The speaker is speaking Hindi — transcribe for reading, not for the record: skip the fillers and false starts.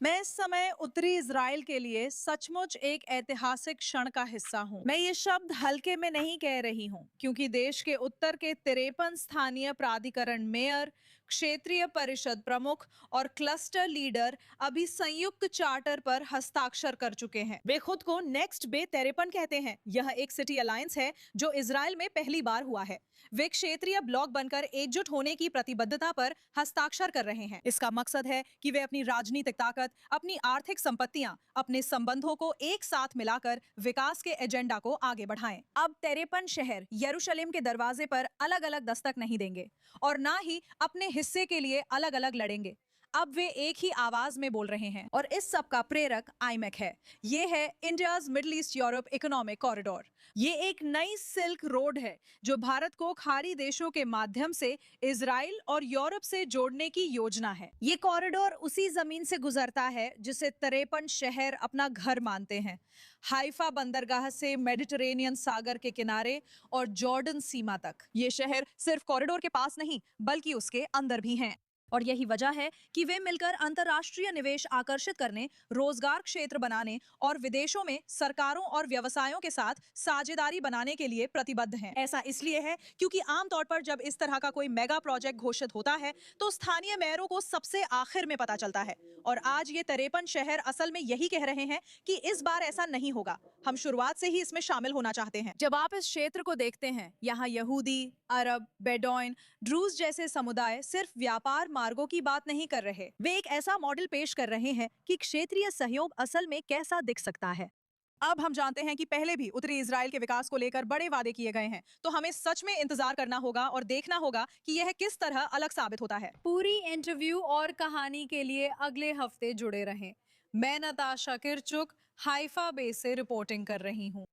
मैं इस समय उत्तरी इज़राइल के लिए सचमुच एक ऐतिहासिक क्षण का हिस्सा हूँ। मैं ये शब्द हल्के में नहीं कह रही हूँ, क्योंकि देश के उत्तर के 53 स्थानीय प्राधिकरण मेयर, क्षेत्रीय परिषद प्रमुख और क्लस्टर लीडर अभी संयुक्त चार्टर पर हस्ताक्षर कर चुके हैं। वे खुद को नेक्स्ट बे 53 कहते हैं। यह एक सिटी अलायंस है जो इज़राइल में पहली बार हुआ है। वे क्षेत्रीय ब्लॉक बनकर एकजुट होने की प्रतिबद्धता पर हस्ताक्षर कर रहे हैं। इसका मकसद है कि वे अपनी राजनीतिक ताकत, अपनी आर्थिक संपत्तियां, अपने संबंधों को एक साथ मिलाकर विकास के एजेंडा को आगे बढ़ाएं। अब 53 शहर यरूशलेम के दरवाजे पर अलग-अलग दस्तक नहीं देंगे और ना ही अपने हिस्से के लिए अलग-अलग लड़ेंगे। अब वे एक ही आवाज में बोल रहे हैं और इस सब का प्रेरक आईमेक है। ये है India's middle east Europe economic corridor. ये एक नई सिल्क रोड है जो भारत को खाड़ी देशों के माध्यम से इजराइल और यूरोप से जोड़ने की योजना है। ये कॉरिडोर उसी जमीन से गुजरता है जिसे 53 शहर अपना घर मानते हैं। हाइफा बंदरगाह से मेडिटरेनियन सागर के किनारे और जॉर्डन सीमा तक। ये शहर सिर्फ कॉरिडोर के पास नहीं, बल्कि उसके अंदर भी हैं। और यही वजह है कि वे मिलकर अंतर्राष्ट्रीय निवेश आकर्षित करने, रोजगार क्षेत्र बनाने और विदेशों में सरकारों और व्यवसायों के साथ साझेदारी बनाने के लिए प्रतिबद्ध हैं। ऐसा इसलिए है क्योंकि आमतौर पर जब इस तरह का कोई मेगा प्रोजेक्ट घोषित होता है तो स्थानीय मेयरों को सबसे आखिर में पता चलता है। और आज ये 53 शहर असल में यही कह रहे हैं कि इस बार ऐसा नहीं होगा। हम शुरुआत से ही इसमें शामिल होना चाहते हैं। जब आप इस क्षेत्र को देखते हैं, यहाँ यहूदी, अरब, बेडोइन, ड्रूज जैसे समुदाय सिर्फ व्यापार मार्गों की बात नहीं कर रहे। वे एक ऐसा मॉडल पेश कर रहे हैं कि क्षेत्रीय सहयोग असल में कैसा दिख सकता है। अब हम जानते हैं कि पहले भी उत्तरी इजराइल के विकास को लेकर बड़े वादे किए गए हैं, तो हमें सच में इंतजार करना होगा और देखना होगा कि यह किस तरह अलग साबित होता है। पूरी इंटरव्यू और कहानी के लिए अगले हफ्ते जुड़े रहें। मैं नताशा किरचुक हाइफा बे से रिपोर्टिंग कर रही हूँ।